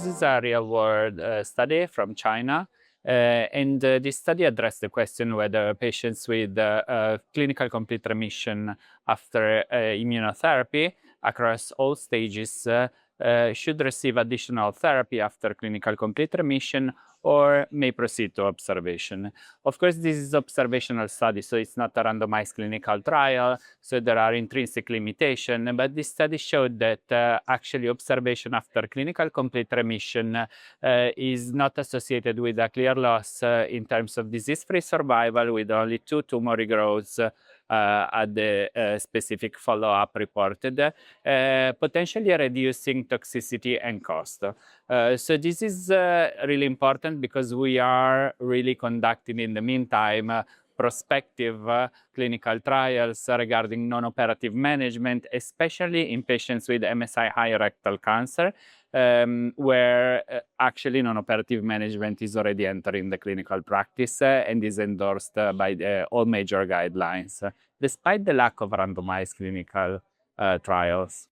this is a real-world study from China. And this study addressed the question whether patients with clinical complete remission after immunotherapy across all stages should receive additional therapy after clinical complete remission or may proceed to observation. Of course, this is observational study, so it's not a randomized clinical trial, so there are intrinsic limitations, but this study showed that actually observation after clinical complete remission is not associated with a clear loss in terms of disease-free survival, with only 2 tumor regrowths at the specific follow-up reported, potentially reducing toxicity and cost. So this is really important because we are really conducting in the meantime prospective clinical trials regarding non-operative management, especially in patients with MSI-H rectal cancer, where actually non-operative management is already entering the clinical practice and is endorsed by all major guidelines, despite the lack of randomized clinical trials.